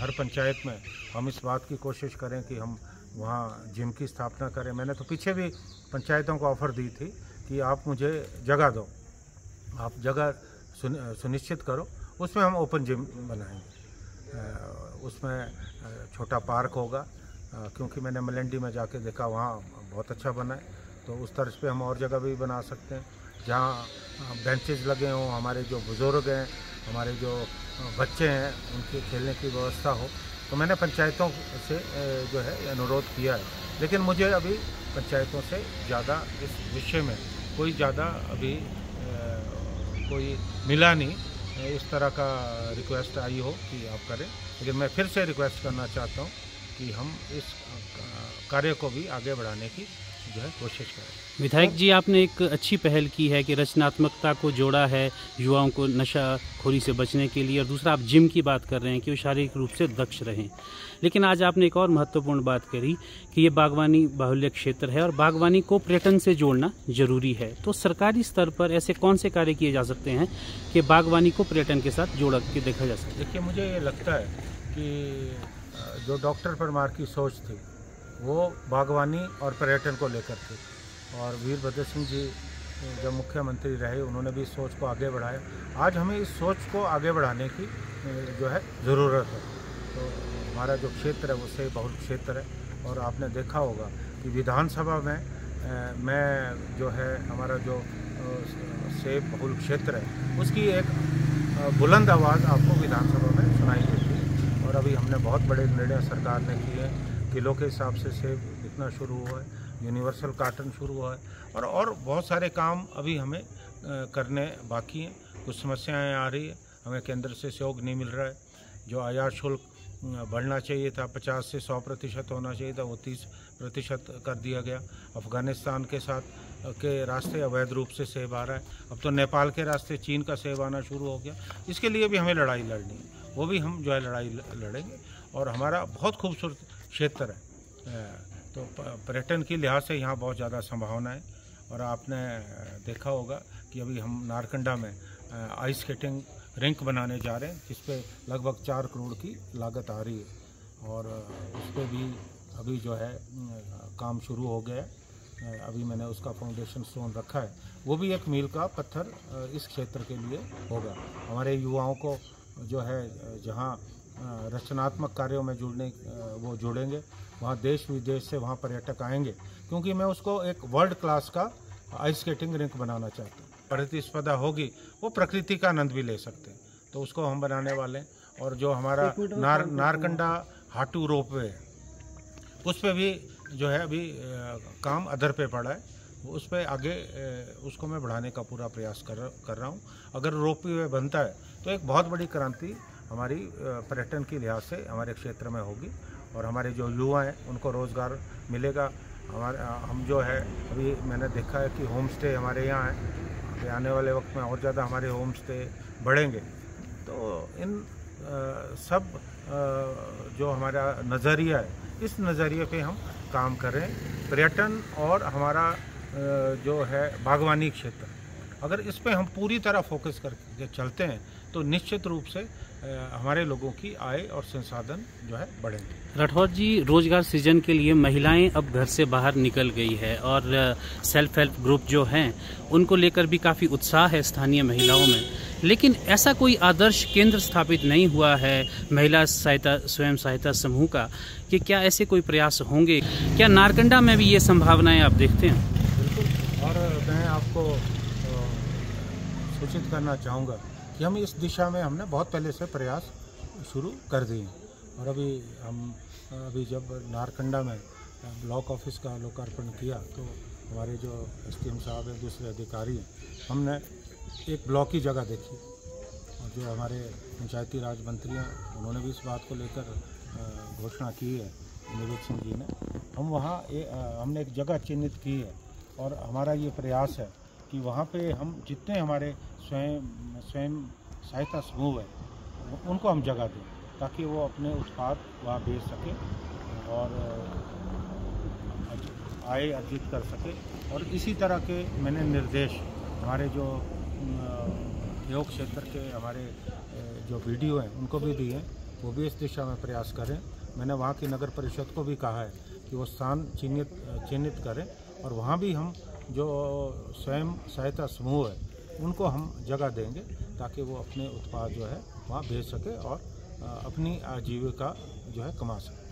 हर पंचायत में हम इस बात की कोशिश करें कि हम वहाँ जिम की स्थापना करें। मैंने तो पीछे भी पंचायतों को ऑफ़र दी थी कि आप मुझे जगह दो, आप जगह सुनिश्चित करो, उसमें हम ओपन जिम बनाएंगे। उसमें छोटा पार्क होगा, क्योंकि मैंने मलंडी में जाके देखा वहाँ बहुत अच्छा बना है, तो उस तर्ज पे हम और जगह भी बना सकते हैं जहाँ बेंचेज लगे हों, हमारे जो बुज़ुर्ग हैं, हमारे जो बच्चे हैं, उनके खेलने की व्यवस्था हो। तो मैंने पंचायतों से जो है अनुरोध किया है, लेकिन मुझे अभी पंचायतों से ज़्यादा इस विषय में कोई ज़्यादा अभी कोई मिला नहीं, इस तरह का रिक्वेस्ट आई हो कि आप करें। लेकिन मैं फिर से रिक्वेस्ट करना चाहता हूँ कि हम इस कार्य को भी आगे बढ़ाने की जो है कोशिश करें। विधायक जी, आपने एक अच्छी पहल की है कि रचनात्मकता को जोड़ा है युवाओं को नशाखोरी से बचने के लिए, और दूसरा आप जिम की बात कर रहे हैं कि वो शारीरिक रूप से दक्ष रहें। लेकिन आज आपने एक और महत्वपूर्ण बात करी कि ये बागवानी बाहुल्य क्षेत्र है और बागवानी को पर्यटन से जोड़ना जरूरी है। तो सरकारी स्तर पर ऐसे कौन से कार्य किए जा सकते हैं कि बागवानी को पर्यटन के साथ जोड़ के देखा जा सके? देखिए, मुझे ये लगता है कि जो डॉक्टर परमार की सोच थी वो बागवानी और पर्यटन को लेकर थी, और वीरभद्र सिंह जी जब मुख्यमंत्री रहे उन्होंने भी इस सोच को आगे बढ़ाया। आज हमें इस सोच को आगे बढ़ाने की जो है ज़रूरत है। तो हमारा जो क्षेत्र है वो सेब बहुल क्षेत्र है, और आपने देखा होगा कि विधानसभा में मैं जो है हमारा जो सेब बहुल क्षेत्र है उसकी एक बुलंद आवाज़ आपको विधानसभा में सुनाई देती है। और अभी हमने बहुत बड़े निर्णय सरकार ने किए, किलो के हिसाब से सेब बिकना शुरू हुआ है, यूनिवर्सल कार्टन शुरू हुआ है, और बहुत सारे काम अभी हमें करने बाकी हैं। कुछ समस्याएं आ रही है, हमें केंद्र से सहयोग नहीं मिल रहा है। जो आयात शुल्क बढ़ना चाहिए था, 50 से 100% होना चाहिए था, वो 30% कर दिया गया। अफ़गानिस्तान के साथ के रास्ते अवैध रूप से सेब आ रहा है, अब तो नेपाल के रास्ते चीन का सेब आना शुरू हो गया। इसके लिए भी हमें लड़ाई लड़नी है, वो भी हम जो है लड़ाई लड़ेंगे। और हमारा बहुत खूबसूरत क्षेत्र है, तो पर्यटन की लिहाज से यहाँ बहुत ज़्यादा संभावना है। और आपने देखा होगा कि अभी हम नारकंडा में आइस स्केटिंग रिंक बनाने जा रहे हैं, जिस पे लगभग 4 करोड़ की लागत आ रही है, और उस पर भी अभी जो है काम शुरू हो गया है। अभी मैंने उसका फाउंडेशन स्टोन रखा है, वो भी एक मील का पत्थर इस क्षेत्र के लिए होगा। हमारे युवाओं को जो है जहाँ रचनात्मक कार्यों में वो जुड़ेंगे, वहाँ देश विदेश से वहाँ पर्यटक आएंगे, क्योंकि मैं उसको एक वर्ल्ड क्लास का आइस स्केटिंग रिंक बनाना चाहता हूँ। प्रतिस्पर्धा होगी, वो प्रकृति का आनंद भी ले सकते हैं, तो उसको हम बनाने वाले हैं। और जो हमारा नारकंडा हाटू रोपवे है, उस पर भी जो है अभी काम अधर पे पड़ा है, उस पर आगे उसको मैं बढ़ाने का पूरा प्रयास कर रहा हूँ। अगर रोपवे बनता है तो एक बहुत बड़ी क्रांति हमारी पर्यटन की लिहाज से हमारे क्षेत्र में होगी, और हमारे जो युवा हैं उनको रोज़गार मिलेगा। हम जो है अभी मैंने देखा है कि होम स्टे हमारे यहाँ है, अभी आने वाले वक्त में और ज़्यादा हमारे होम स्टे बढ़ेंगे। तो इन सब जो हमारा नज़रिया है, इस नज़रिए पे हम काम करें। पर्यटन और हमारा जो है बागवानी क्षेत्र, अगर इस पे हम पूरी तरह फोकस करके चलते हैं तो निश्चित रूप से हमारे लोगों की आय और संसाधन जो है बढ़ेंगे। राठौर जी, रोजगार सृजन के लिए महिलाएं अब घर से बाहर निकल गई है, और सेल्फ हेल्प ग्रुप जो हैं उनको लेकर भी काफ़ी उत्साह है स्थानीय महिलाओं में। लेकिन ऐसा कोई आदर्श केंद्र स्थापित नहीं हुआ है महिला सहायता स्वयं सहायता समूह का, कि क्या ऐसे कोई प्रयास होंगे? क्या नारकंडा में भी ये संभावनाएं आप देखते हैं? बिल्कुल, और मैं आपको सूचित करना चाहूँगा कि हम इस दिशा में हमने बहुत पहले से प्रयास शुरू कर दिए। और अभी जब नारकंडा में ब्लॉक ऑफिस का लोकार्पण किया, तो हमारे जो एसडीएम साहब हैं, दूसरे अधिकारी हैं, हमने एक ब्लॉक की जगह देखी, और जो हमारे पंचायती राज मंत्री हैं उन्होंने भी इस बात को लेकर घोषणा की है, निवेद सिंह जी ने। हमने एक जगह चिन्हित की है, और हमारा ये प्रयास है कि वहाँ पे हम जितने हमारे स्वयं सहायता समूह है उनको हम जगह दें, ताकि वो अपने उत्पाद वहाँ बेच सकें और आय अर्जित कर सके। और इसी तरह के मैंने निर्देश हमारे जो योग क्षेत्र के हमारे जो वीडियो हैं उनको भी दिए हैं, वो भी इस दिशा में प्रयास करें। मैंने वहाँ की नगर परिषद को भी कहा है कि वो स्थान चिन्हित करें और वहाँ भी हम जो स्वयं सहायता समूह है उनको हम जगह देंगे ताकि वो अपने उत्पाद जो है वहाँ भेज सके और अपनी आजीविका जो है कमा सके।